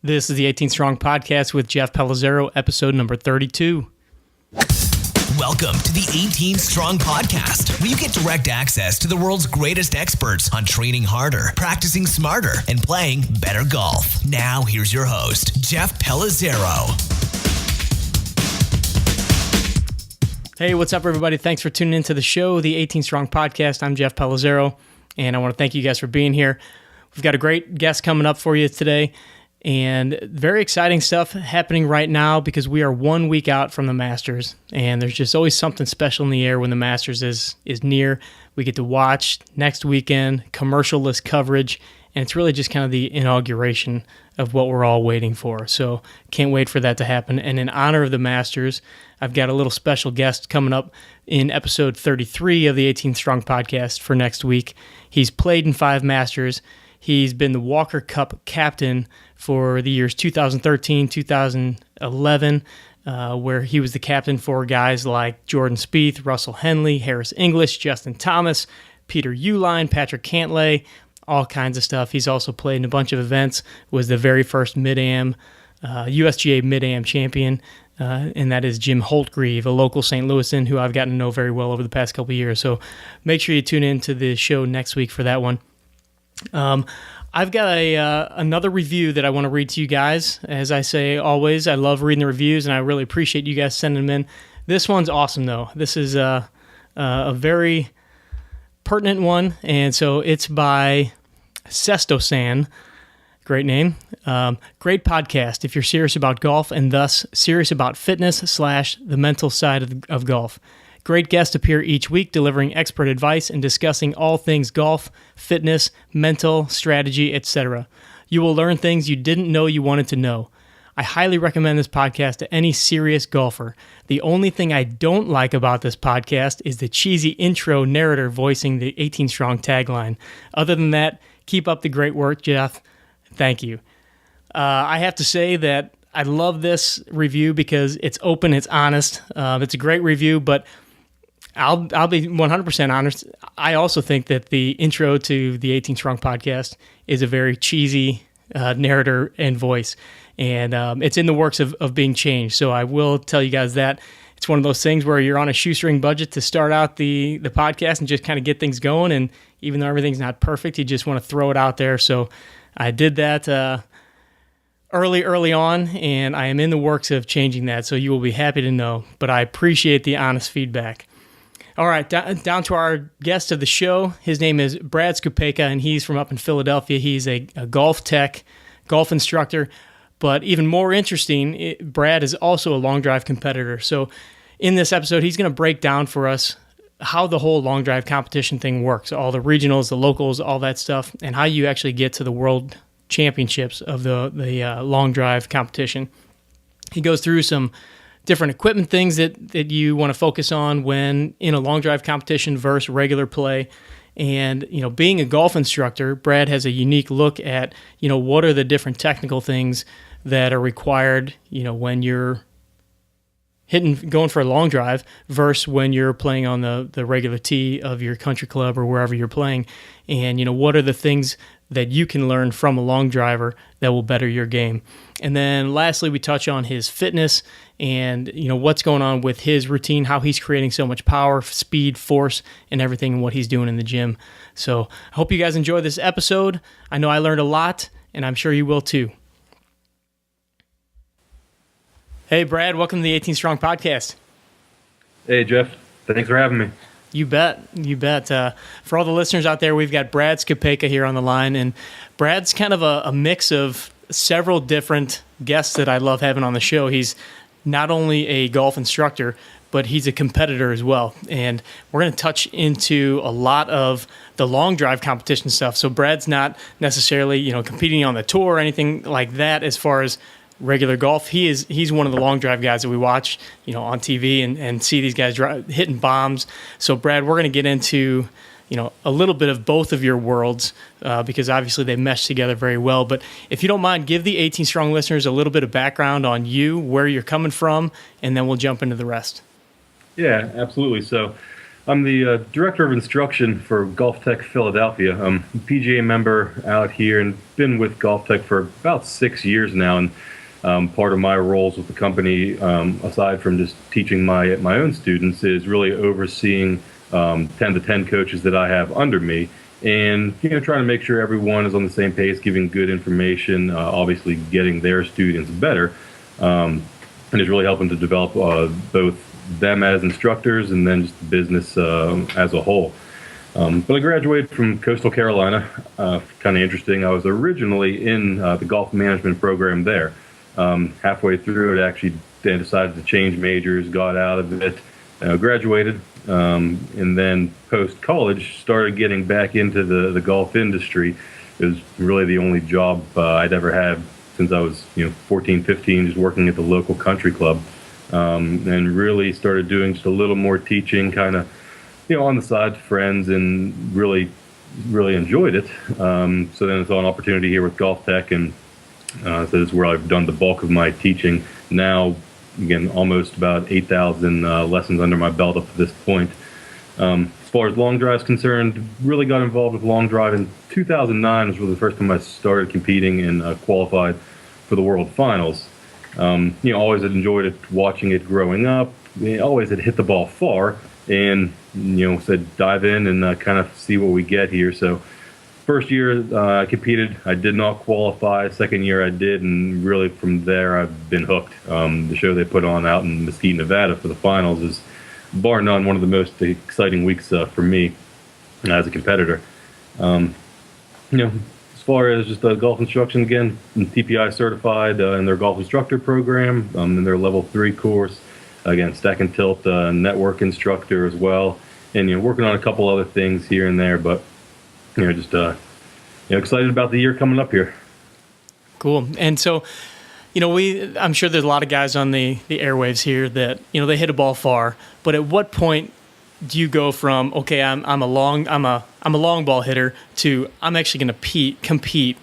This is the 18 Strong Podcast with Jeff Pellizzaro, episode number 32. Welcome to the 18 Strong Podcast, where you get direct access to the world's greatest experts on training harder, practicing smarter, and playing better golf. Now, here's your host, Jeff Pellizzaro. Hey, what's up, everybody? Thanks for tuning into the show, the 18 Strong Podcast. I'm Jeff Pellizzaro, and I want to thank you guys for being here. We've got a great guest coming up for you today, and very exciting stuff happening right now because we are 1 week out from the Masters, and there's just always something special in the air when the Masters is near. We get to watch next weekend, commercial-less coverage, and it's really just kind of the inauguration of what we're all waiting for. So can't wait for that to happen. And in honor of the Masters, I've got a little special guest coming up in episode 33 of the 18 Strong Podcast for next week. He's played in 5 Masters. He's been the Walker Cup captain for the years 2013, 2011, where he was the captain for guys like Jordan Spieth, Russell Henley, Harris English, Justin Thomas, Peter Uihlein, Patrick Cantlay, all kinds of stuff. He's also played in a bunch of events, was the very first Mid-Am, USGA Mid-Am champion, and that is Jim Holtgreave, a local St. Louisan who I've gotten to know very well over the past couple of years. So make sure you tune in to the show next week for that one. I've got another review that I want to read to you guys. As I say always, I love reading the reviews, and I really appreciate you guys sending them in. This one's awesome, though. This is a very pertinent one, and so it's by Sesto-san. Great name. Great podcast if you're serious about golf and thus serious about fitness / the mental side of golf. Great guests appear each week delivering expert advice and discussing all things golf, fitness, mental, strategy, etc. You will learn things you didn't know you wanted to know. I highly recommend this podcast to any serious golfer. The only thing I don't like about this podcast is the cheesy intro narrator voicing the 18 Strong tagline. Other than that, keep up the great work, Jeff. Thank you. I have to say that I love this review because it's open, it's honest. It's a great review, but I'll be 100% honest. I also think that the intro to the 18 Strong Podcast is a very cheesy narrator and voice, and it's in the works of being changed. So I will tell you guys that. It's one of those things where you're on a shoestring budget to start out the podcast and just kind of get things going, and even though everything's not perfect, you just want to throw it out there. So I did that early on, and I am in the works of changing that, so you will be happy to know, but I appreciate the honest feedback. All right, down to our guest of the show. His name is Brad Skupaka, and he's from up in Philadelphia. He's a GolfTec, golf instructor, but even more interesting, Brad is also a long drive competitor. So in this episode, he's going to break down for us how the whole long drive competition thing works, all the regionals, the locals, all that stuff, and how you actually get to the world championships of the long drive competition. He goes through some different equipment things that you want to focus on when in a long drive competition versus regular play. And, being a golf instructor, Brad has a unique look at, what are the different technical things that are required, when you're going for a long drive versus when you're playing on the regular tee of your country club or wherever you're playing. And, what are the things that you can learn from a long driver that will better your game. And then lastly, we touch on his fitness and, what's going on with his routine, how he's creating so much power, speed, force, and everything, and what he's doing in the gym. So I hope you guys enjoy this episode. I know I learned a lot, and I'm sure you will too. Hey, Brad, welcome to the 18 Strong Podcast. Hey, Jeff. Thanks for having me. You bet. For all the listeners out there, we've got Brad Skupaka here on the line, and Brad's kind of a mix of several different guests that I love having on the show. He's not only a golf instructor, but he's a competitor as well. And we're going to touch into a lot of the long drive competition stuff. So Brad's not necessarily, competing on the tour or anything like that as far as regular golf. He's one of the long drive guys that we watch, on TV and see these guys hitting bombs. So Brad, we're going to get into, a little bit of both of your worlds because obviously they mesh together very well. But if you don't mind, give the 18 Strong listeners a little bit of background on you, where you're coming from, and then we'll jump into the rest. Yeah, absolutely. So I'm the director of instruction for GolfTec Philadelphia. I'm a PGA member out here and been with GolfTec for about 6 years now. And part of my roles with the company, aside from just teaching my own students, is really overseeing 10 to 10 coaches that I have under me, and trying to make sure everyone is on the same pace, giving good information, obviously getting their students better, and is really helping to develop both them as instructors and then just the business as a whole. But I graduated from Coastal Carolina. Kind of interesting. I was originally in the golf management program there. Halfway through it, actually, they decided to change majors, got out of it, graduated, and then post-college started getting back into the golf industry. It was really the only job I'd ever had since I was 14, 15, just working at the local country club. And really started doing just a little more teaching, kind of, on the side to friends, and really enjoyed it. So then I saw an opportunity here with GolfTec, and so this is where I've done the bulk of my teaching. Now, again, almost about 8,000 lessons under my belt up to this point. As far as long drive is concerned, really got involved with long drive in 2009 was really the first time I started competing and qualified for the World Finals. Always had enjoyed it, watching it growing up. Always had hit the ball far, and said dive in and kind of see what we get here. So first year I competed, I did not qualify. Second year I did, and really from there I've been hooked. The show they put on out in Mesquite, Nevada for the finals is bar none one of the most exciting weeks for me as a competitor. As far as just golf instruction, again, I'm TPI certified in their golf instructor program, in their level 3 course. Again, stack and tilt network instructor as well, and working on a couple other things here and there, but just excited about the year coming up here. Cool. And so, I'm sure there's a lot of guys on the airwaves here that they hit a ball far, but at what point do you go from I'm a long ball hitter to I'm actually going to compete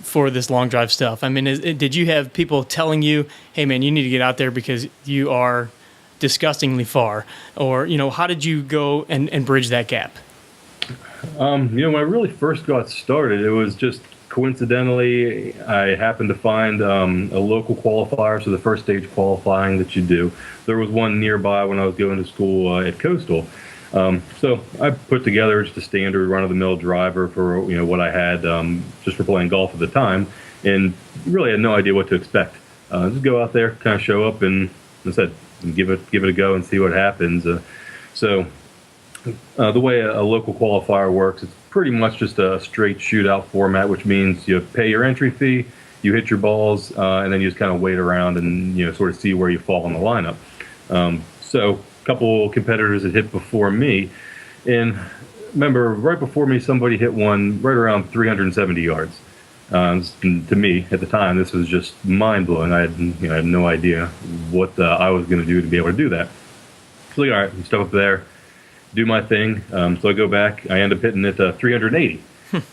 for this long drive stuff? I mean, did you have people telling you, hey man, you need to get out there because you are disgustingly far, or how did you go and bridge that gap? When I really first got started, it was just coincidentally I happened to find a local qualifier, so the first stage qualifying that you do. There was one nearby when I was going to school at Coastal. So I put together just a standard run-of-the-mill driver for what I had just for playing golf at the time, and really had no idea what to expect. Just go out there, kind of show up, and as I said, give it a go and see what happens. The way a local qualifier works, it's pretty much just a straight shootout format, which means you pay your entry fee, you hit your balls, and then you just kind of wait around and sort of see where you fall in the lineup. So a couple competitors had hit before me, and remember right before me somebody hit one right around 370 yards. To me at the time, this was just mind-blowing. I had no idea what I was going to do to be able to do that. So all right, step up there, do my thing. So I go back, I end up hitting it 380.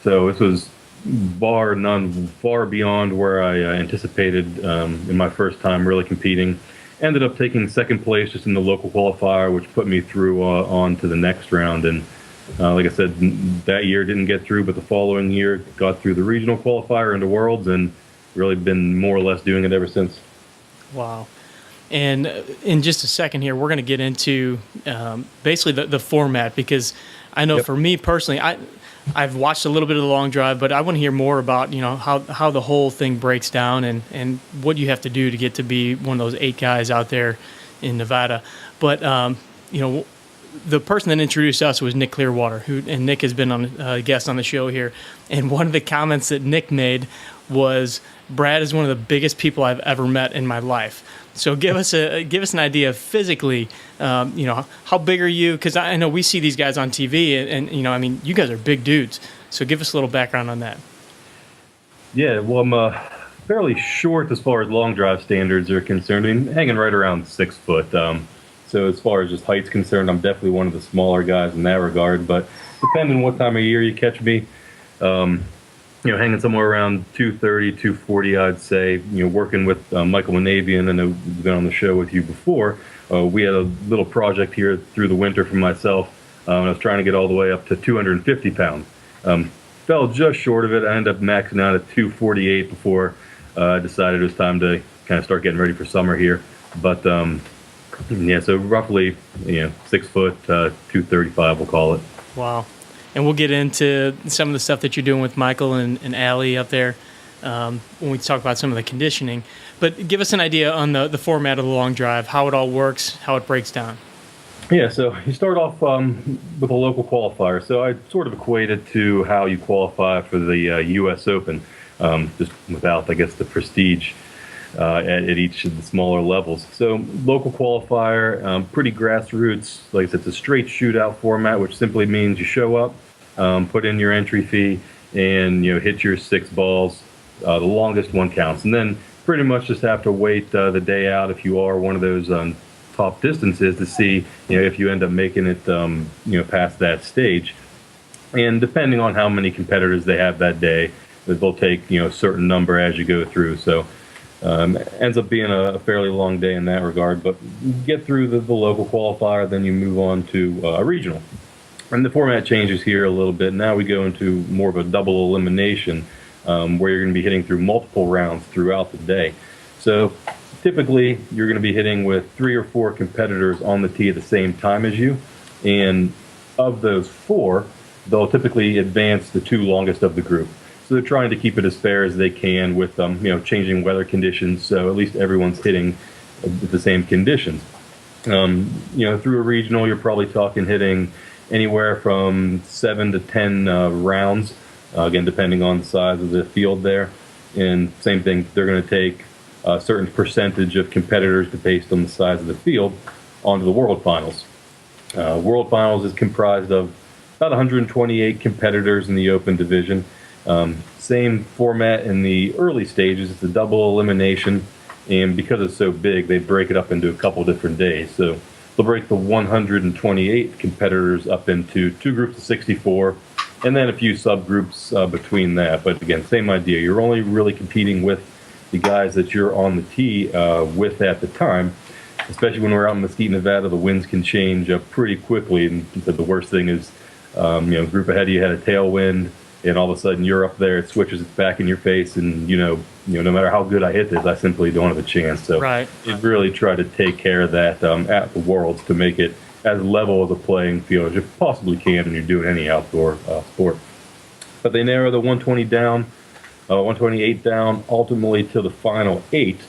So this was bar none, far beyond where I anticipated in my first time really competing. Ended up taking second place just in the local qualifier, which put me through on to the next round. And like I said, that year didn't get through, but the following year got through the regional qualifier into Worlds, and really been more or less doing it ever since. Wow. And in just a second here, we're going to get into basically the format, because I know for me personally, I've watched a little bit of the long drive, but I want to hear more about how the whole thing breaks down and what you have to do to get to be one of those 8 guys out there in Nevada. But the person that introduced us was Nick Clearwater, and Nick has been on a guest on the show here. And one of the comments that Nick made was, "Brad is one of the biggest people I've ever met in my life." So give us an idea physically. How big are you? Because I know we see these guys on TV, and you guys are big dudes. So give us a little background on that. Yeah, well, I'm fairly short as far as long drive standards are concerned. I mean, hanging right around 6 foot. So as far as just height's concerned, I'm definitely one of the smaller guys in that regard. But depending on what time of year you catch me, hanging somewhere around 230, 240, I'd say. Working with Michael Manavian, and I've been on the show with you before. We had a little project here through the winter for myself, I was trying to get all the way up to 250 pounds. Fell just short of it. I ended up maxing out at 248 before I decided it was time to kind of start getting ready for summer here. But yeah, so roughly 6 foot, 235, we'll call it. Wow. And we'll get into some of the stuff that you're doing with Michael and Allie up there when we talk about some of the conditioning. But give us an idea on the format of the long drive, how it all works, how it breaks down. Yeah, so you start off with a local qualifier. So I sort of equate it to how you qualify for the U.S. Open, just without, I guess, the prestige at each of the smaller levels. So local qualifier, pretty grassroots. Like I said, it's a straight shootout format, which simply means you show up, put in your entry fee, and hit your 6 balls. The longest one counts, and then pretty much just have to wait the day out if you are one of those top distances to see if you end up making it past that stage. And depending on how many competitors they have that day, they'll take a certain number as you go through. So ends up being a fairly long day in that regard. But you get through the local qualifier, then you move on to a regional. And the format changes here a little bit. Now we go into more of a double elimination, where you're going to be hitting through multiple rounds throughout the day. So typically, you're going to be hitting with 3 or 4 competitors on the tee at the same time as you. And of those 4, they'll typically advance the 2 longest of the group. So they're trying to keep it as fair as they can with changing weather conditions, so at least everyone's hitting the same conditions. Through a regional, you're probably talking hitting anywhere from 7 to 10 rounds, again, depending on the size of the field there. And same thing, they're going to take a certain percentage of competitors based on the size of the field onto the World Finals. World Finals is comprised of about 128 competitors in the open division. Same format in the early stages. It's a double elimination, and because it's so big, they break it up into a couple different days. So they'll break the 128 competitors up into 2 groups of 64, and then a few subgroups between that. But again, same idea. You're only really competing with the guys that you're on the tee with at the time. Especially when we're out in Mesquite, Nevada, the winds can change pretty quickly. And the worst thing is, group ahead of you had a tailwind, and all of a sudden you're up there, it switches its back in your face, and no matter how good I hit this, I simply don't have a chance. So you really try to take care of that at the Worlds to make it as level of a playing field as you possibly can when you're doing any outdoor sport. But they narrow the 128 down, ultimately to the final 8,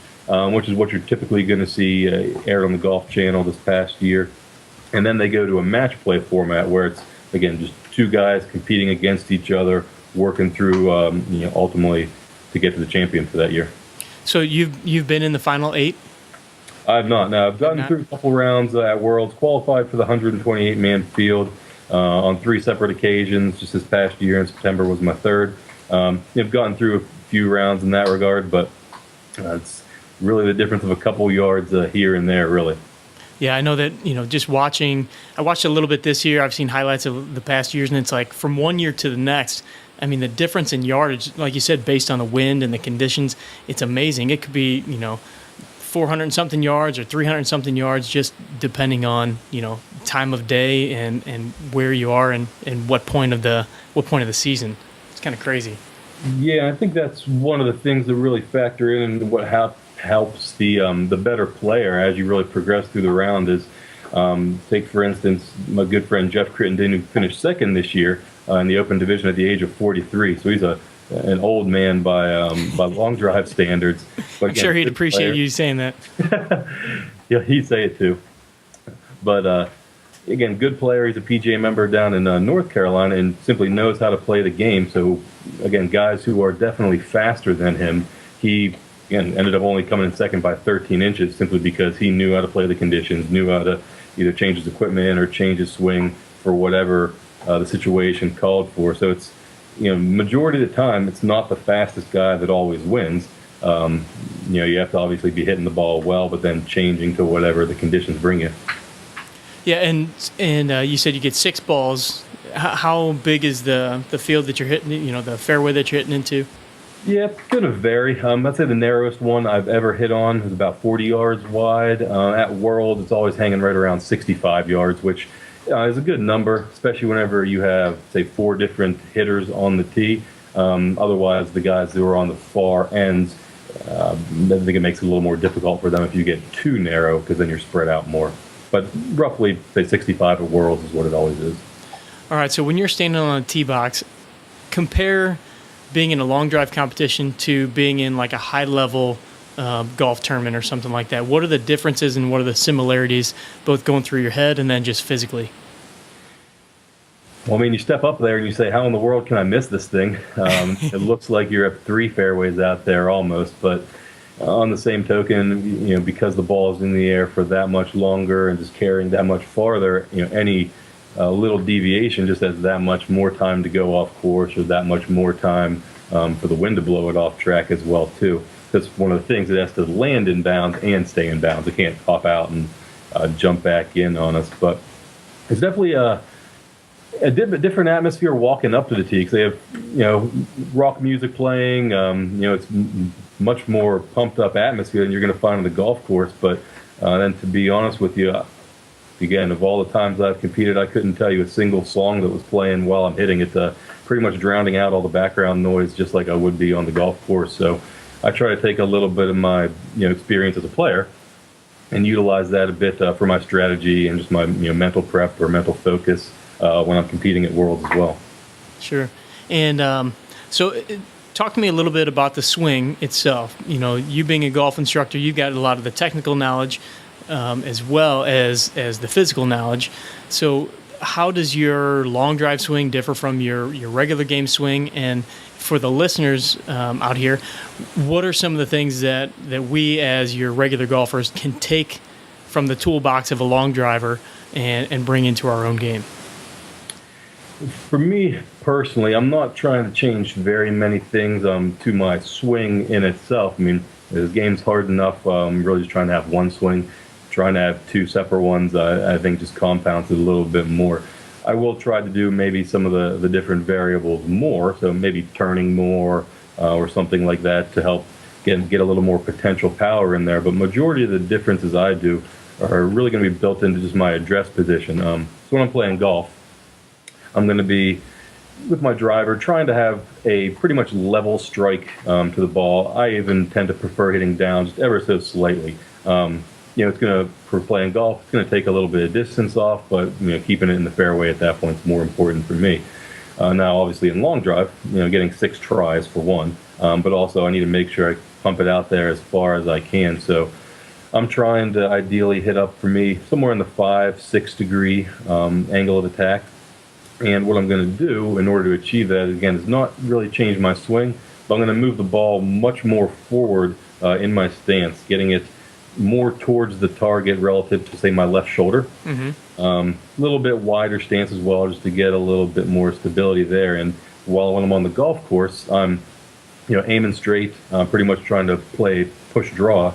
which is what you're typically going to see aired on the Golf Channel this past year. And then they go to a match play format where it's, again, just 2 guys competing against each other, working through, ultimately to get to the champion for that year. So you've been in the final 8? I've not. No, I've gotten through a couple rounds at Worlds, qualified for the 128-man field on 3 separate occasions. Just this past year in September was my 3rd. I've gotten through a few rounds in that regard, but it's really the difference of a couple yards here and there, really. Yeah, I know that, just watching, I watched a little bit this year. I've seen highlights of the past years, and it's like from one year to the next, I mean, the difference in yardage, like you said, based on the wind and the conditions, it's amazing. It could be, 400 and something yards or 300 and something yards, just depending on, time of day and where you are and what point of the season. It's kind of crazy. Yeah, I think that's one of the things that really factor in and what helps the better player as you really progress through the round is, take, for instance, my good friend Jeff Crittenden, who finished 2nd this year in the Open Division at the age of 43. So he's an old man by long drive standards. But I'm sure he'd appreciate you saying that. Yeah, he'd say it too. But again, good player. He's a PGA member down in North Carolina and simply knows how to play the game. So again, guys who are definitely faster than him, he ended up only coming in 2nd by 13 inches simply because he knew how to play the conditions, knew how to either change his equipment or change his swing for whatever the situation called for. So it's, majority of the time, it's not the fastest guy that always wins. You have to obviously be hitting the ball well, but then changing to whatever the conditions bring you. Yeah, and you said you get 6 balls. How big is the field that you're hitting, the fairway that you're hitting into? Yeah, it's going to vary. I'd say the narrowest one I've ever hit on is about 40 yards wide. At World, it's always hanging right around 65 yards, which It's a good number, especially whenever you have, say, 4 different hitters on the tee. Otherwise, the guys who are on the far ends, I think it makes it a little more difficult for them if you get too narrow, because then you're spread out more. But roughly, say 65 at Worlds is what it always is. All right, so when you're standing on a tee box, compare being in a long drive competition to being in like a high-level golf tournament or something like that. What are the differences and what are the similarities, both going through your head and then just physically? Well, I mean, you step up there and you say, how in the world can I miss this thing? It looks like you're at 3 fairways out there almost, but on the same token, because the ball is in the air for that much longer and just carrying that much farther, any little deviation just has that much more time to go off course, or that much more time for the wind to blow it off track as well, too. That's one of the things. It has to land in bounds and stay in bounds. It can't pop out and jump back in on us. But it's definitely a different atmosphere walking up to the tee, because they have rock music playing. It's much more pumped up atmosphere than you're going to find on the golf course. But then, to be honest with you, again, of all the times I've competed, I couldn't tell you a single song that was playing while I'm hitting it, pretty much drowning out all the background noise, just like I would be on the golf course. So I try to take a little bit of my experience as a player and utilize that a bit for my strategy and just my mental prep or mental focus when I'm competing at Worlds as well. Sure. And so talk to me a little bit about the swing itself. You being a golf instructor, you've got a lot of the technical knowledge as well as the physical knowledge. So how does your long drive swing differ from your regular game swing? And for the listeners out here, what are some of the things that we as your regular golfers can take from the toolbox of a long driver and bring into our own game? For me personally, I'm not trying to change very many things to my swing in itself. I mean, the game's hard enough. I'm really just trying to have one swing. Trying to have 2 separate ones, I think, just compounds it a little bit more. I will try to do maybe some of the different variables more, so maybe turning more or something like that to help get a little more potential power in there. But majority of the differences I do are really going to be built into just my address position. So when I'm playing golf, I'm going to be, with my driver, trying to have a pretty much level strike to the ball. I even tend to prefer hitting down just ever so slightly. It's going to, for playing golf, it's going to take a little bit of distance off, but keeping it in the fairway at that point is more important for me. Now, obviously, in long drive, getting 6 tries for one, but also I need to make sure I pump it out there as far as I can. So I'm trying to ideally hit up, for me, somewhere in the 5-6 degree angle of attack. And what I'm going to do in order to achieve that, again, is not really change my swing, but I'm going to move the ball much more forward in my stance, getting it more towards the target relative to, say, my left shoulder. A little bit wider stance as well, just to get a little bit more stability there. And when I'm on the golf course, I'm aiming straight, pretty much trying to play push draw.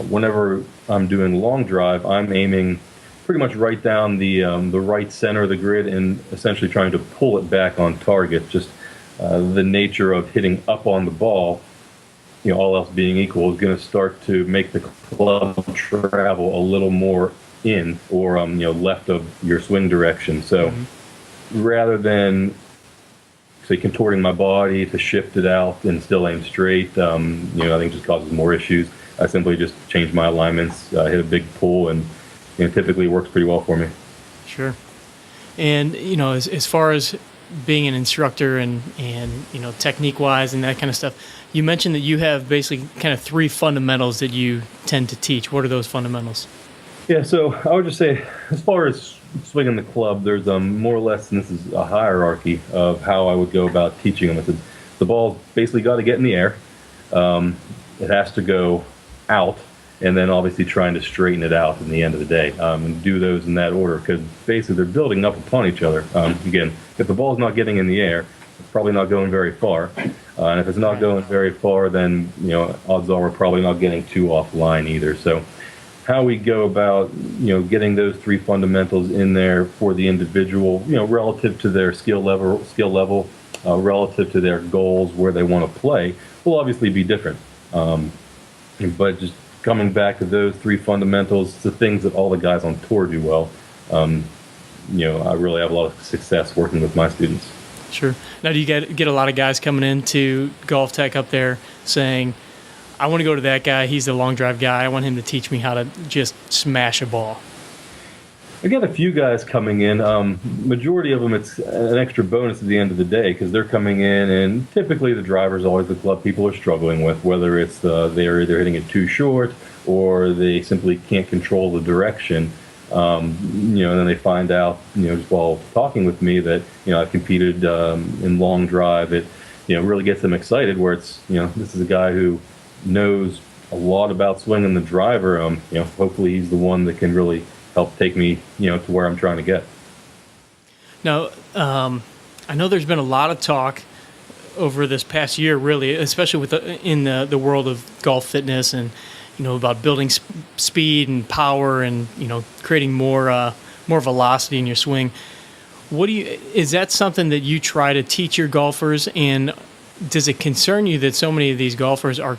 Whenever I'm doing long drive, I'm aiming pretty much right down the right center of the grid and essentially trying to pull it back on target. Just the nature of hitting up on the ball, all else being equal, is going to start to make the club travel a little more in or left of your swing direction. So rather than, say, contorting my body to shift it out and still aim straight, I think just causes more issues. I simply just change my alignments, hit a big pull, and typically works pretty well for me. Sure. And as far as being an instructor and technique wise and that kind of stuff, you mentioned that you have basically kind of 3 fundamentals that you tend to teach. What are those fundamentals? Yeah, so I would just say, as far as swinging the club, there's more or less, and this is a hierarchy of how I would go about teaching them. I said the ball's basically got to get in the air. It has to go out, and then obviously trying to straighten it out in the end of the day, and do those in that order, because basically they're building up upon each other. Again, if the ball's not getting in the air, it's probably not going very far. And if it's not going very far, then odds are we're probably not getting too offline either. So how we go about getting those 3 fundamentals in there for the individual, relative to their skill level, relative to their goals, where they want to play, will obviously be different. But just coming back to those 3 fundamentals, the things that all the guys on tour do well. I really have a lot of success working with my students. Sure. Now, do you get a lot of guys coming into GolfTec up there saying, I want to go to that guy, he's the long drive guy, I want him to teach me how to just smash a ball? I got a few guys coming in. Majority of them, it's an extra bonus at the end of the day because they're coming in, and typically the driver's always the club people are struggling with, whether it's they're either hitting it too short or they simply can't control the direction. And then they find out, just while talking with me that, I've competed in long drive. It, really gets them excited where it's, this is a guy who knows a lot about swinging the driver. Hopefully he's the one that can really help take me, to where I'm trying to get. Now, I know there's been a lot of talk over this past year, really, especially in the world of golf fitness and, about building speed and power and, creating more velocity in your swing. Is that something that you try to teach your golfers, and does it concern you that so many of these golfers are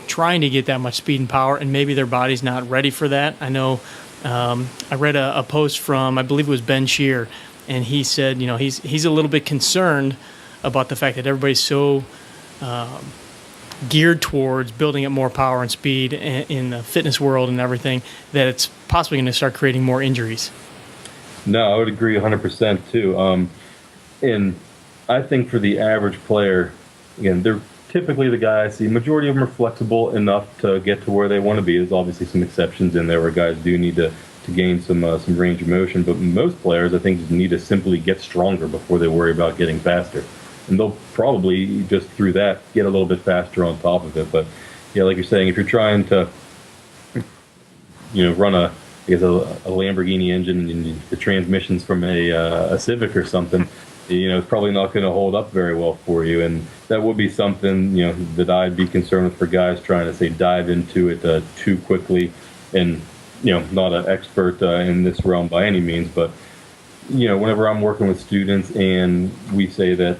trying to get that much speed and power and maybe their body's not ready for that? I know I read a post from, I believe it was Ben Shear, and he said, he's a little bit concerned about the fact that everybody's so geared towards building up more power and speed in the fitness world and everything, that it's possibly going to start creating more injuries. No, I would agree 100% too. And I think for the average player, again, they're typically the guys, the majority of them are flexible enough to get to where they want to be. There's obviously some exceptions in there where guys do need to gain some range of motion, but most players, I think, just need to simply get stronger before they worry about getting faster. And they'll probably just through that get a little bit faster on top of it. But yeah, like you're saying, if you're trying to, run a Lamborghini engine and the transmission's from a Civic or something, it's probably not going to hold up very well for you. And that would be something, that I'd be concerned with for guys trying to, say, dive into it too quickly. And, not an expert in this realm by any means, but, whenever I'm working with students and we say that,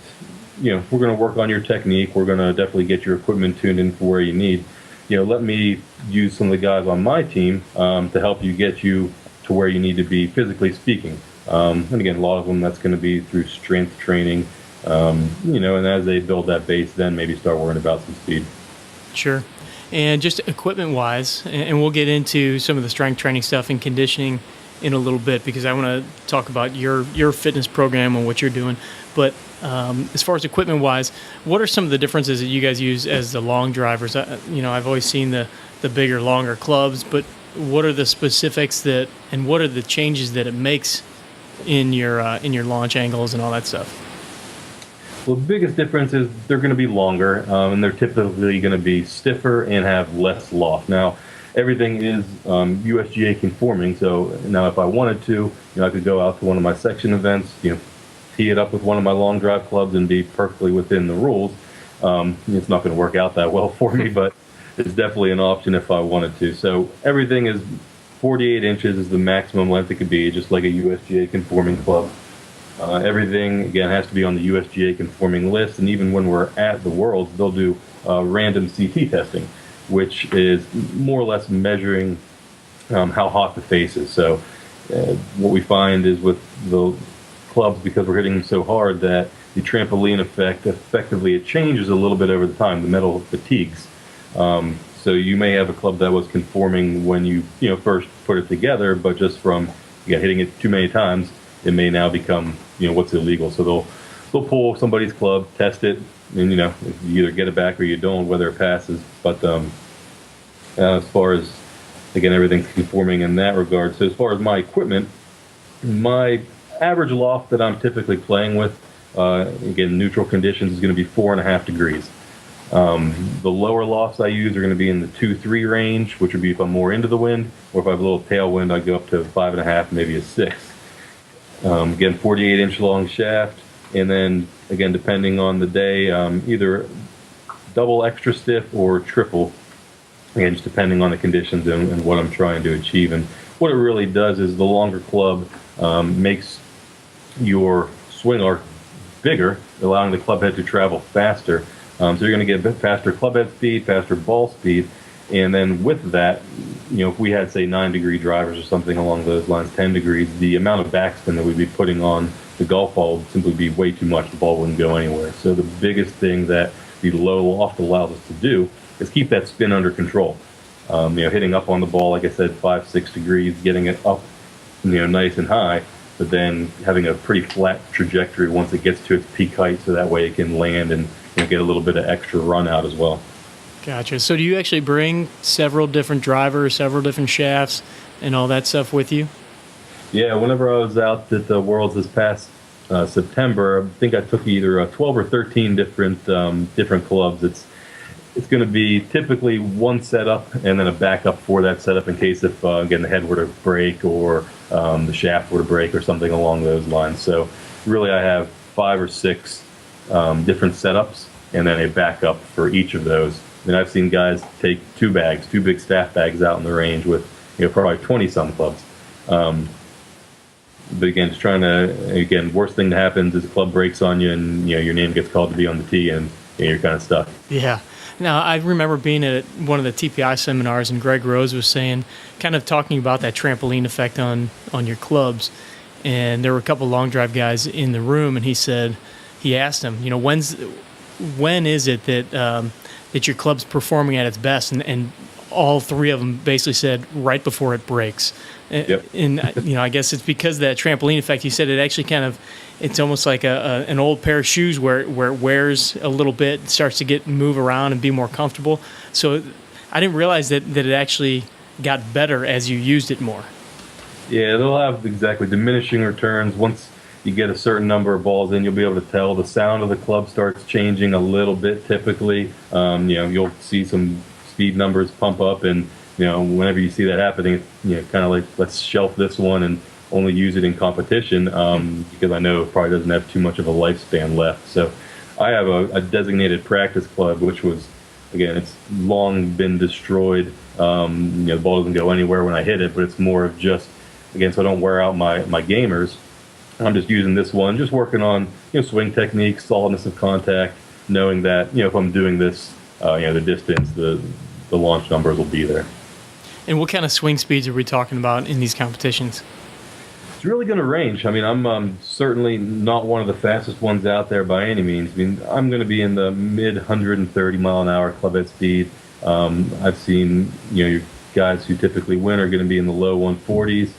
we're going to work on your technique, we're going to definitely get your equipment tuned in for where you need, let me use some of the guys on my team to help you get you to where you need to be physically speaking. And again, a lot of them, that's going to be through strength training, and as they build that base, then maybe start worrying about some speed. Sure. And just equipment-wise, and we'll get into some of the strength training stuff and conditioning in a little bit because I want to talk about your fitness program and what you're doing. But as far as equipment-wise, what are some of the differences that you guys use as the long drivers? I've always seen the bigger, longer clubs, but what are the specifics and what are the changes that it makes in your launch angles and all that stuff? Well, the biggest difference is they're going to be longer, and they're typically going to be stiffer and have less loft. Now, everything is USGA conforming, so now if I wanted to, I could go out to one of my section events, tee it up with one of my long drive clubs and be perfectly within the rules. It's not going to work out that well for me, but it's definitely an option if I wanted to. So everything is 48 inches is the maximum length it could be, just like a USGA conforming club. Everything, again, has to be on the USGA conforming list, and even when we're at the Worlds, they'll do random CT testing, which is more or less measuring how hot the face is. So what we find is with the clubs, because we're hitting them so hard, that the trampoline effect, effectively, it changes a little bit over the time. The metal fatigues. So you may have a club that was conforming when you first put it together, but just from hitting it too many times, it may now become what's illegal. So they'll pull somebody's club, test it, and you either get it back or you don't, whether it passes. But as far as, again, everything's conforming in that regard. So as far as my equipment, my average loft that I'm typically playing with, again, neutral conditions, is going to be 4.5 degrees. The lower lofts I use are going to be in the 2-3 range, which would be if I'm more into the wind, or if I have a little tailwind, I go up to 5.5, maybe a 6. Again, 48-inch long shaft, and then, again, depending on the day, either double extra stiff or triple, again, just depending on the conditions and what I'm trying to achieve. And what it really does is the longer club makes your swing arc bigger, allowing the club head to travel faster. So you're going to get a bit faster club head speed, faster ball speed, and then with that, if we had, say, 9-degree drivers or something along those lines, 10 degrees, the amount of backspin that we'd be putting on the golf ball would simply be way too much. The ball wouldn't go anywhere. So the biggest thing that the low loft allows us to do is keep that spin under control. Hitting up on the ball, like I said, 5-6 degrees, getting it up, nice and high, but then having a pretty flat trajectory once it gets to its peak height, so that way it can land and get a little bit of extra run out as well. Gotcha. So do you actually bring several different drivers, several different shafts, and all that stuff with you? Yeah, whenever I was out at the Worlds this past September, I think I took either 12 or 13 different clubs. It's going to be typically one setup and then a backup for that setup in case if, again, the head were to break or the shaft were to break or something along those lines. So really I have 5 or 6 different setups and then a backup for each of those. And I've seen guys take 2 big staff bags out in the range with probably 20-some clubs. But again, just trying to, worst thing that happens is a club breaks on you and your name gets called to be on the tee and you're kind of stuck. Yeah. Now, I remember being at one of the TPI seminars, and Greg Rose was saying, kind of talking about that trampoline effect on your clubs. And there were a couple long drive guys in the room, and he asked them, when is it that your club's performing at its best? And all 3 of them basically said right before it breaks. Yep. And I guess it's because of that trampoline effect. He said it actually it's almost like an old pair of shoes where it wears a little bit, starts to move around and be more comfortable. So I didn't realize that it actually got better as you used it more. Yeah, they'll have exactly diminishing returns. Once you get a certain number of balls in, you'll be able to tell the sound of the club starts changing a little bit typically. You'll see some speed numbers pump up, and whenever you see that happening, kind of like, let's shelf this one and only use it in competition because I know it probably doesn't have too much of a lifespan left. So I have a designated practice club, which was, again, it's long been destroyed. The ball doesn't go anywhere when I hit it, but it's more of just, again, so I don't wear out my gamers. I'm just using this one, just working on swing technique, solidness of contact, knowing that if I'm doing this, the distance, the launch numbers will be there. And what kind of swing speeds are we talking about in these competitions? It's really going to range. I mean, I'm certainly not one of the fastest ones out there by any means. I mean, I'm going to be in the mid 130 mile an hour club head speed. I've seen your guys who typically win are going to be in the low 140s.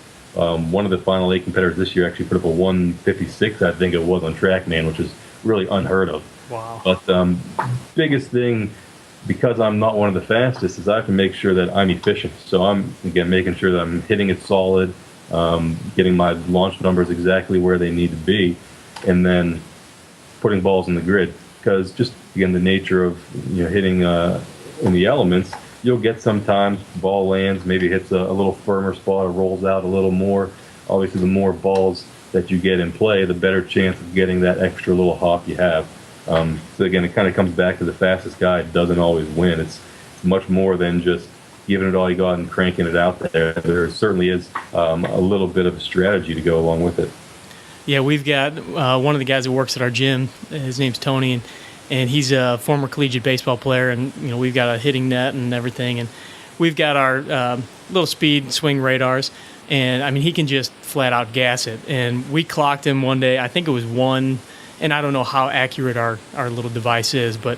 One of the final 8 competitors this year actually put up a 156, I think it was, on TrackMan, which is really unheard of. Wow. But biggest thing, because I'm not one of the fastest, is I have to make sure that I'm efficient. So I'm, again, making sure that I'm hitting it solid, getting my launch numbers exactly where they need to be, and then putting balls in the grid. Because just, again, the nature of hitting in the elements, you'll get sometimes ball lands, maybe hits a little firmer spot or rolls out a little more. Obviously, the more balls that you get in play, the better chance of getting that extra little hop you have. So again, it kind of comes back to the fastest guy doesn't always win. It's much more than just giving it all you got and cranking it out there. There certainly is a little bit of a strategy to go along with it. Yeah, we've got one of the guys that works at our gym. His name's Tony, and he's a former collegiate baseball player. And we've got a hitting net and everything, and we've got our little speed swing radars. And I mean, he can just flat out gas it. And we clocked him one day. I think it was 1. And I don't know how accurate our little device is, but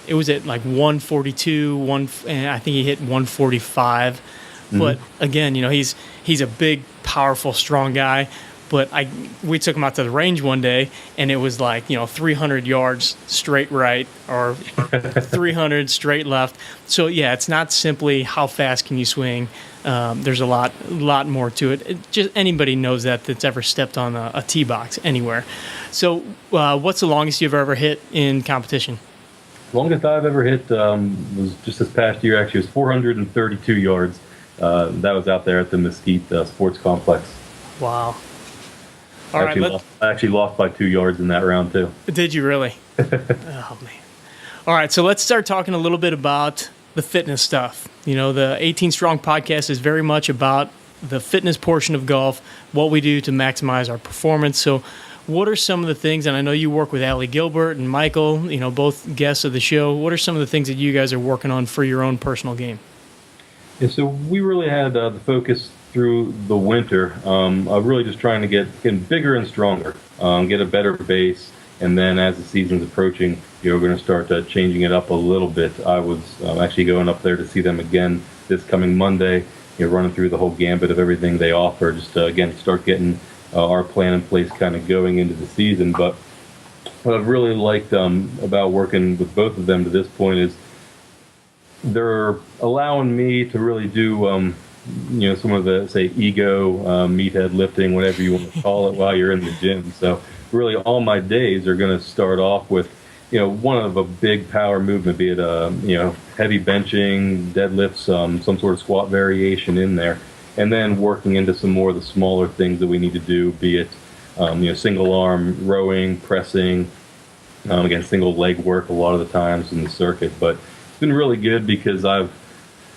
it was at like 142, and I think he hit 145. Mm-hmm. But again, he's a big, powerful, strong guy. But we took him out to the range one day, and it was like 300 yards straight right or 300 straight left. So yeah, it's not simply how fast can you swing. There's a lot more to it. Just anybody knows that's ever stepped on a tee box anywhere. So what's the longest you've ever hit in competition? The longest I've ever hit was just this past year. Actually, it was 432 yards. That was out there at the Mesquite Sports Complex. Wow. I actually lost by 2 yards in that round too. Did you really? Oh man. All right, so let's start talking a little bit about the fitness stuff. The 18 Strong podcast is very much about the fitness portion of golf, what we do to maximize our performance. So what are some of the things, and I know you work with Allie Gilbert and Michael, both guests of the show. What are some of the things that you guys are working on for your own personal game? Yeah, so we really had the focus through the winter of really just trying to get bigger and stronger, get a better base, and then as the season's approaching, we're going to start changing it up a little bit. I was actually going up there to see them again this coming Monday, running through the whole gambit of everything they offer, just again start getting our plan in place kind of going into the season. But what I've really liked about working with both of them to this point is they're allowing me to really do, some of the, say, ego, meathead lifting, whatever you want to call it, while you're in the gym. So really all my days are going to start off with, one of a big power movement, be it, heavy benching, deadlifts, some sort of squat variation in there, and then working into some more of the smaller things that we need to do, be it, single arm rowing, pressing, again, single leg work a lot of the times in the circuit. But it's been really good because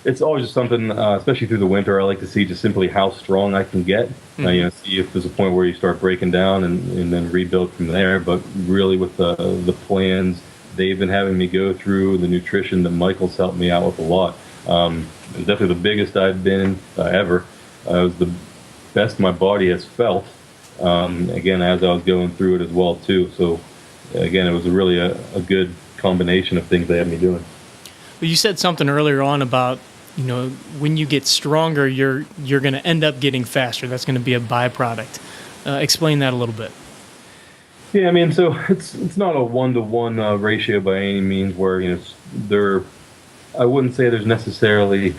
it's always just something, especially through the winter, I like to see just simply how strong I can get. See if there's a point where you start breaking down and then rebuild from there. But really with the plans they've been having me go through, the nutrition that Michael's helped me out with a lot. Definitely the biggest I've been ever. It was the best my body has felt, again, as I was going through it as well, too. So, again, it was really a good combination of things they had me doing. Well, you said something earlier on about, when you get stronger, you're going to end up getting faster. That's going to be a byproduct. Explain that a little bit. Yeah, I mean, so it's not a 1-to-1 ratio by any means where, I wouldn't say there's necessarily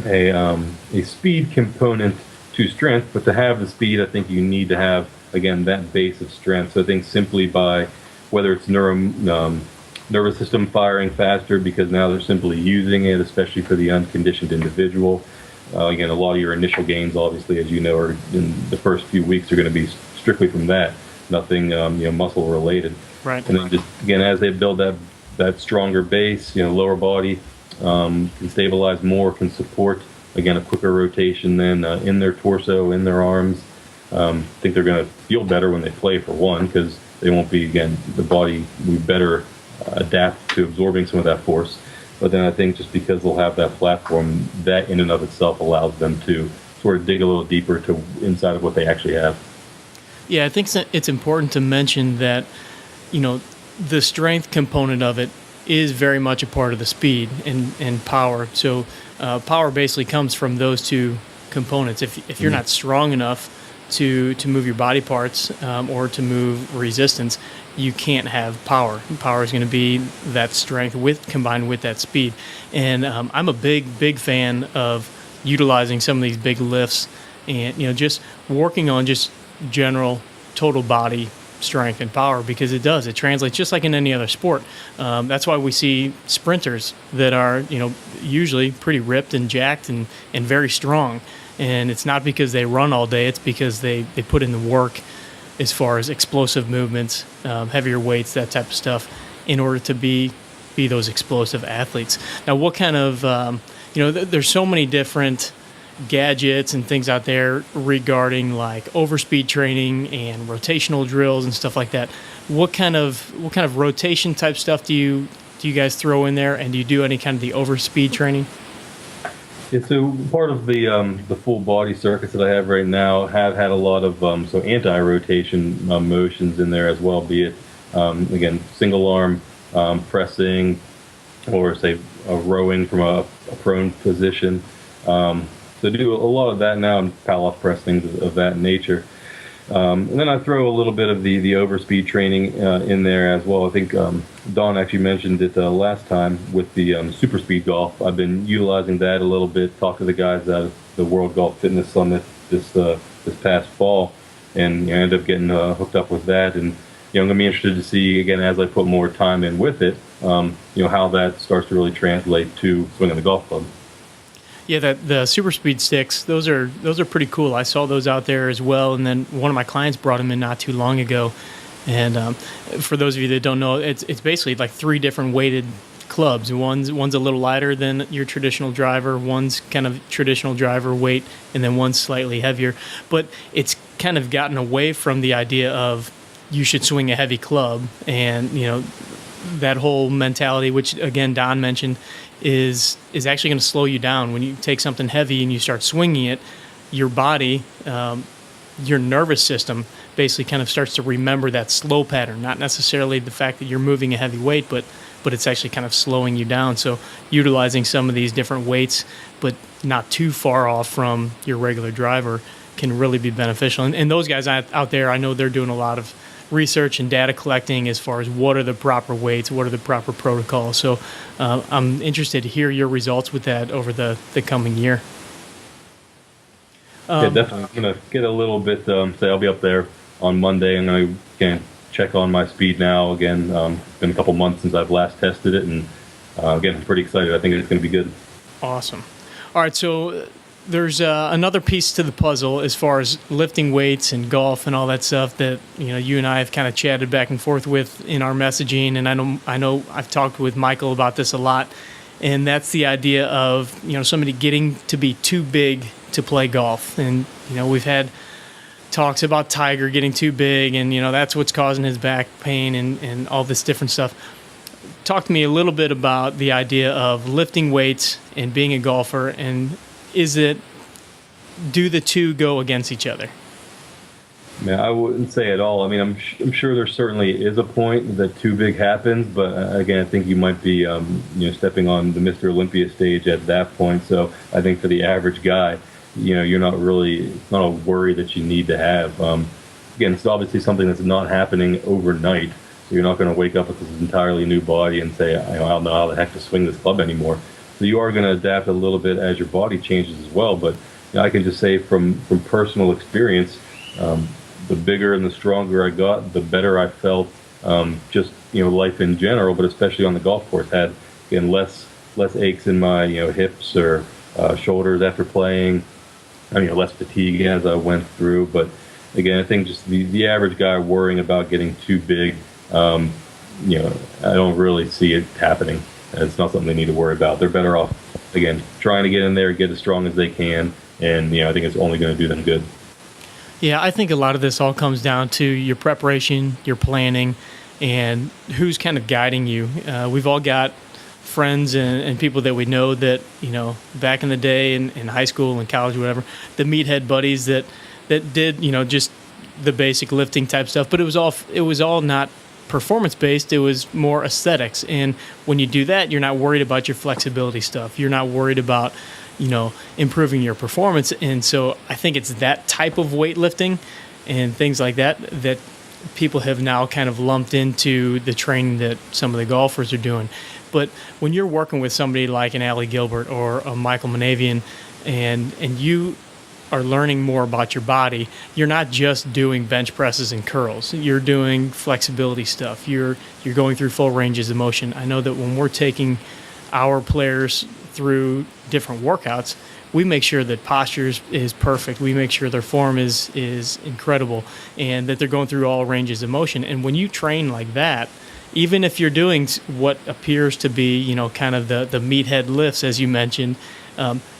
a speed component to strength, but to have the speed, I think you need to have, again, that base of strength. So I think simply by whether it's nervous system firing faster because now they're simply using it, especially for the unconditioned individual. Again, a lot of your initial gains, obviously, as you know, are in the first few weeks are going to be strictly from that, nothing muscle related. Right. And then just again, as they build that stronger base, lower body can stabilize more, can support again a quicker rotation than in their torso, in their arms. I think they're going to feel better when they play, for one, because they won't be, again, the body will be better adapt to absorbing some of that force. But then I think just because they'll have that platform, that in and of itself allows them to sort of dig a little deeper to inside of what they actually have. Yeah, I think it's important to mention that, the strength component of it is very much a part of the speed and power. So power basically comes from those two components. If you're not strong enough to move your body parts or to move resistance, you can't have power. Power is going to be that strength combined with that speed. And I'm a big fan of utilizing some of these big lifts and just working on just general total body strength and power, because it translates just like in any other sport. That's why we see sprinters that are usually pretty ripped and jacked and very strong. And it's not because they run all day, it's because they put in the work as far as explosive movements, heavier weights, that type of stuff, in order to be those explosive athletes. Now, what kind of, there's so many different gadgets and things out there regarding like overspeed training and rotational drills and stuff like that. What kind of rotation type stuff do you guys throw in there, and do you do any kind of the overspeed training? Yeah, so part of the full body circuits that I have right now have had a lot of anti-rotation motions in there as well, be it again single arm pressing, or say rowing from a prone position. So do a lot of that now, and pal-off press things of that nature. And then I throw a little bit of the overspeed training in there as well. I think Don actually mentioned it last time with the super speed golf. I've been utilizing that a little bit, talked to the guys out of the World Golf Fitness Summit this past fall, and I ended up getting hooked up with that. And I'm going to be interested to see, again, as I put more time in with it, how that starts to really translate to swinging the golf club. Yeah, the super speed sticks, those are pretty cool. I saw those out there as well, and then one of my clients brought them in not too long ago. And for those of you that don't know, it's basically like 3 different weighted clubs. One's a little lighter than your traditional driver, one's kind of traditional driver weight, and then one's slightly heavier. But it's kind of gotten away from the idea of you should swing a heavy club, and that whole mentality, which again Don mentioned, is actually going to slow you down. When you take something heavy and you start swinging it, your body, your nervous system basically kind of starts to remember that slow pattern, not necessarily the fact that you're moving a heavy weight, but it's actually kind of slowing you down. So utilizing some of these different weights, but not too far off from your regular driver, can really be beneficial. And those guys out there, I know they're doing a lot of research and data collecting as far as what are the proper weights, what are the proper protocols. So I'm interested to hear your results with that over the coming year. Yeah, definitely. I'm going to get a little bit, say I'll be up there on Monday. I'm going to check on my speed now. Again, it's been a couple months since I've last tested it, and again, I'm pretty excited. I think it's going to be good. Awesome. All right, so there's another piece to the puzzle as far as lifting weights and golf and all that stuff that you and I have kind of chatted back and forth with in our messaging, and I know I've talked with Michael about this a lot, and that's the idea of somebody getting to be too big to play golf. And we've had talks about Tiger getting too big, and that's what's causing his back pain and all this different stuff. Talk to me a little bit about the idea of lifting weights and being a golfer, and do the two go against each other? Yeah, I wouldn't say at all. I mean, I'm sure there certainly is a point that too big happens, but again, I think you might be stepping on the Mr. Olympia stage at that point. So I think for the average guy, you're not really, it's not a worry that you need to have. Again, it's obviously something that's not happening overnight. So you're not going to wake up with this entirely new body and say, I don't know how the heck to swing this club anymore. So you are going to adapt a little bit as your body changes as well. But I can just say from personal experience, the bigger and the stronger I got, the better I felt. Just life in general, but especially on the golf course, had again less aches in my hips or shoulders after playing. Less fatigue as I went through. But again, I think just the average guy worrying about getting too big, I don't really see it happening. It's not something they need to worry about. They're better off, again, trying to get in there, get as strong as they can, and I think it's only going to do them good. Yeah, I think a lot of this all comes down to your preparation, your planning, and who's kind of guiding you. We've all got friends and people that we know that, back in the day in high school and college or whatever, the meathead buddies that did, just the basic lifting type stuff, but it was all not performance-based. It was more aesthetics. And when you do that, you're not worried about your flexibility stuff. You're not worried about, improving your performance. And so I think it's that type of weightlifting and things like that people have now kind of lumped into the training that some of the golfers are doing. But when you're working with somebody like an Ali Gilbert or a Michael Monavian, and you are learning more about your body, you're not just doing bench presses and curls. You're doing flexibility stuff. You're going through full ranges of motion. I know that when we're taking our players through different workouts, we make sure that posture is perfect. We make sure their form is incredible and that they're going through all ranges of motion. And when you train like that, even if you're doing what appears to be, kind of the meathead lifts, as you mentioned,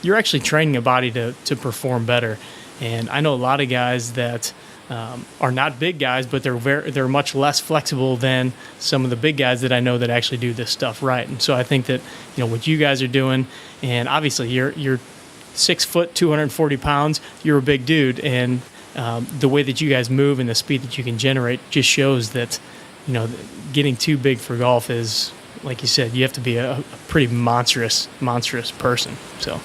you're actually training a body to perform better. And I know a lot of guys that are not big guys, but they're much less flexible than some of the big guys that I know that actually do this stuff right. And so I think that what you guys are doing, and obviously you're 6 foot, 240 pounds, you're a big dude, and the way that you guys move and the speed that you can generate just shows that getting too big for golf is, like you said, you have to be a pretty monstrous person. So,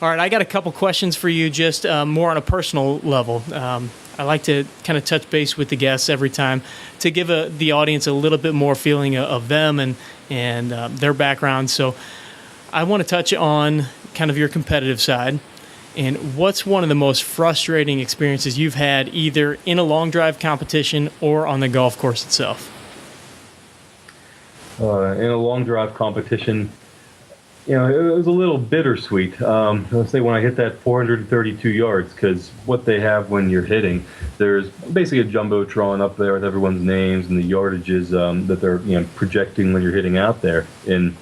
all right, I got a couple questions for you, just more on a personal level. I like to kind of touch base with the guests every time to give the audience a little bit more feeling of them and their background. So I want to touch on kind of your competitive side. And what's one of the most frustrating experiences you've had either in a long drive competition or on the golf course itself? In a long drive competition, it was a little bittersweet. Let's say when I hit that 432 yards, because what they have when you're hitting, there's basically a jumbotron up there with everyone's names and the yardages that they're projecting when you're hitting out there. And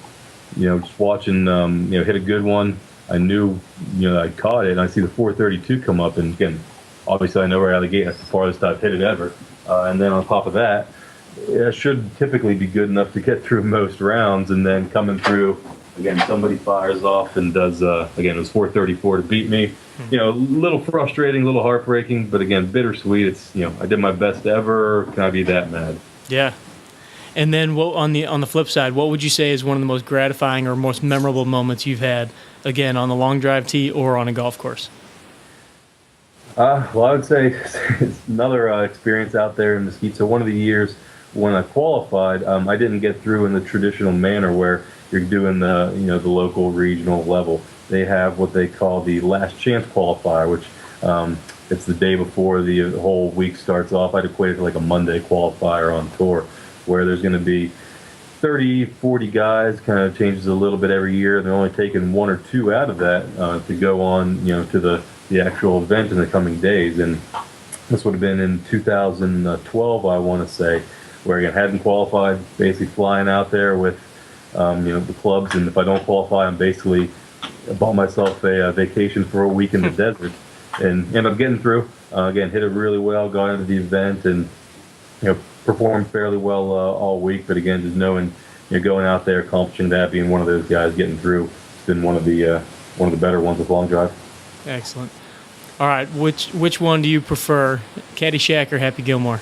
just watching hit a good one, I knew I caught it, and I see the 432 come up, and again, obviously I know right out of the gate that's the farthest I've hit it ever. And then on top of that, it should typically be good enough to get through most rounds, and then coming through again, somebody fires off and does, again, it was 434 to beat me. A little frustrating, a little heartbreaking, but again, bittersweet. It's, I did my best ever. Can I be that mad? Yeah. And then on the flip side, what would you say is one of the most gratifying or most memorable moments you've had, again, on the long drive tee or on a golf course? Well, I would say it's another experience out there in Mesquite. So one of the years when I qualified, I didn't get through in the traditional manner where you're doing the local regional level. They have what they call the last chance qualifier, which it's the day before the whole week starts off. I'd equate it to like a Monday qualifier on tour, where there's going to be 30, 40 guys, kind of changes a little bit every year. They're only taking one or two out of that to go on, to the actual event in the coming days. And this would have been in 2012, I want to say, where again, hadn't qualified, basically flying out there with, the clubs. And if I don't qualify, I'm basically bought myself a vacation for a week in the desert and ended up getting through. Again, hit it really well, got into the event, and performed fairly well all week. But again, just knowing going out there, accomplishing that, being one of those guys getting through, it's been one of the better ones with long drive. Excellent. All right, which one do you prefer, Caddyshack or Happy Gilmore?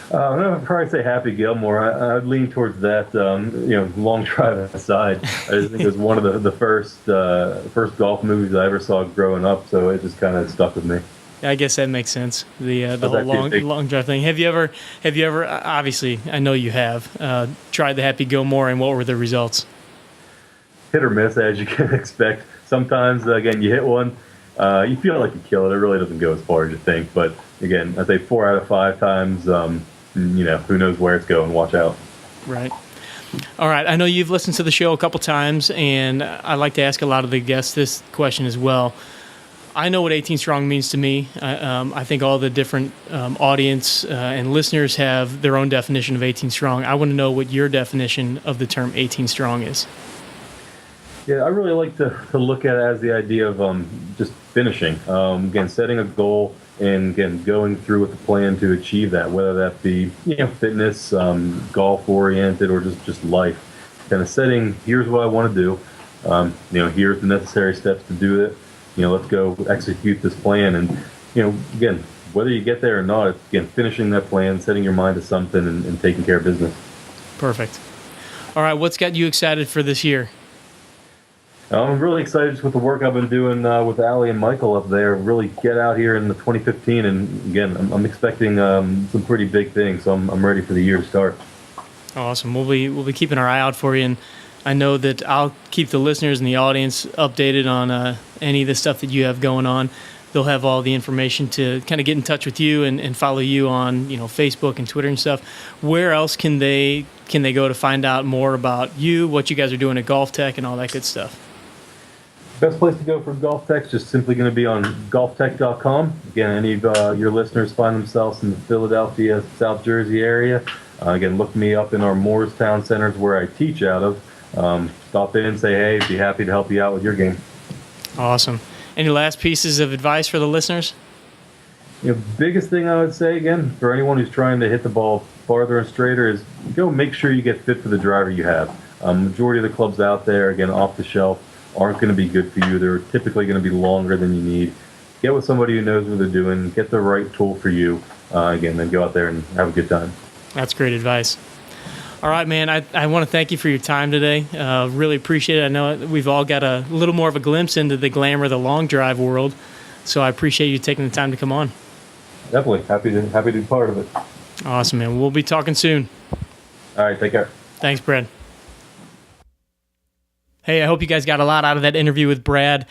I'd probably say Happy Gilmore. I'd lean towards that. Long drive aside, I just think it was one of the first golf movies I ever saw growing up, so it just kind of stuck with me. I guess that makes sense. The whole long drive thing. Have you ever? Obviously, I know you have tried the Happy Gilmore, and what were the results? Hit or miss, as you can expect. Sometimes, again, you hit one, you feel like you kill it. It really doesn't go as far as you think, but again, I'd say 4 out of 5 times. Who knows where it's going? Watch out. Right. All right. I know you've listened to the show a couple times, and I like to ask a lot of the guests this question as well. I know what 18 Strong means to me. I think all the different audience and listeners have their own definition of 18 Strong. I want to know what your definition of the term 18 Strong is. Yeah, I really like to look at it as the idea of just finishing. Again, setting a goal and, again, going through with the plan to achieve that, whether that be fitness, golf-oriented, or just life. Kind of setting, here's what I want to do. Here's the necessary steps to do it. Let's go execute this plan. And, again, whether you get there or not, it's, again, finishing that plan, setting your mind to something, and taking care of business. Perfect. All right, what's got you excited for this year? I'm really excited just with the work I've been doing with Allie and Michael up there. Really get out here in the 2015, and again, I'm expecting some pretty big things. So I'm ready for the year to start. Awesome. We'll be keeping our eye out for you, and I know that I'll keep the listeners and the audience updated on any of the stuff that you have going on. They'll have all the information to kind of get in touch with you and follow you on Facebook and Twitter and stuff. Where else can they go to find out more about you, what you guys are doing at GolfTec, and all that good stuff? Best place to go for GolfTec is just simply going to be on golftec.com. Again, any of your listeners find themselves in the Philadelphia, South Jersey area, again, look me up in our Moorestown centers where I teach out of. Stop in and say, hey, be happy to help you out with your game. Awesome. Any last pieces of advice for the listeners? Biggest thing I would say, again, for anyone who's trying to hit the ball farther and straighter is go make sure you get fit for the driver you have. Majority of the clubs out there, again, off the shelf, aren't going to be good for you. They're typically going to be longer than you need. Get with somebody who knows what they're doing. Get the right tool for you. Again, then go out there and have a good time. That's great advice. All right, man, I want to thank you for your time today. Really appreciate it. I know we've all got a little more of a glimpse into the glamour of the long drive world, so I appreciate you taking the time to come on. Definitely. Happy to be part of it. Awesome, man. We'll be talking soon. All right, take care. Thanks, Brad. Hey, I hope you guys got a lot out of that interview with Brad.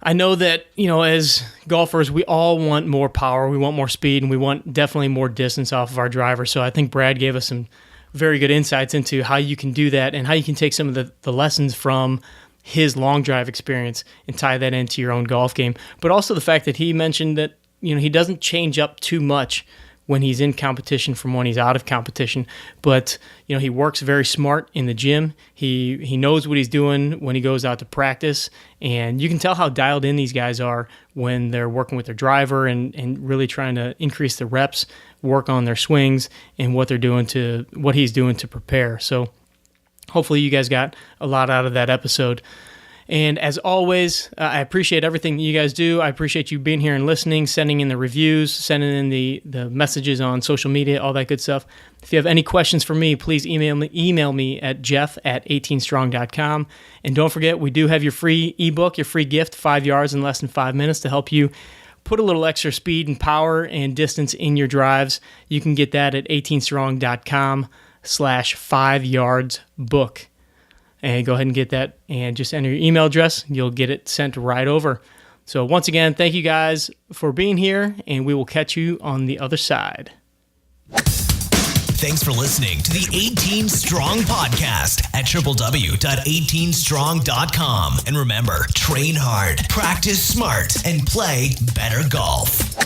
I know that, as golfers, we all want more power, we want more speed, and we want definitely more distance off of our driver. So I think Brad gave us some very good insights into how you can do that and how you can take some of the lessons from his long drive experience and tie that into your own golf game. But also the fact that he mentioned that, he doesn't change up too much when he's in competition from when he's out of competition. But, he works very smart in the gym. He knows what he's doing when he goes out to practice. And you can tell how dialed in these guys are when they're working with their driver and really trying to increase the reps, work on their swings, and what he's doing to prepare. So hopefully you guys got a lot out of that episode. And as always, I appreciate everything that you guys do. I appreciate you being here and listening, sending in the reviews, sending in the messages on social media, all that good stuff. If you have any questions for me, please email me at jeff@18strong.com. And don't forget, we do have your free ebook, your free gift, 5 yards in less than 5 minutes, to help you put a little extra speed and power and distance in your drives. You can get that at 18strong.com/5yardsbook. And go ahead and get that and just enter your email address. You'll get it sent right over. So once again, thank you guys for being here, and we will catch you on the other side. Thanks for listening to the 18 Strong podcast at www.18strong.com. And remember, train hard, practice smart, and play better golf.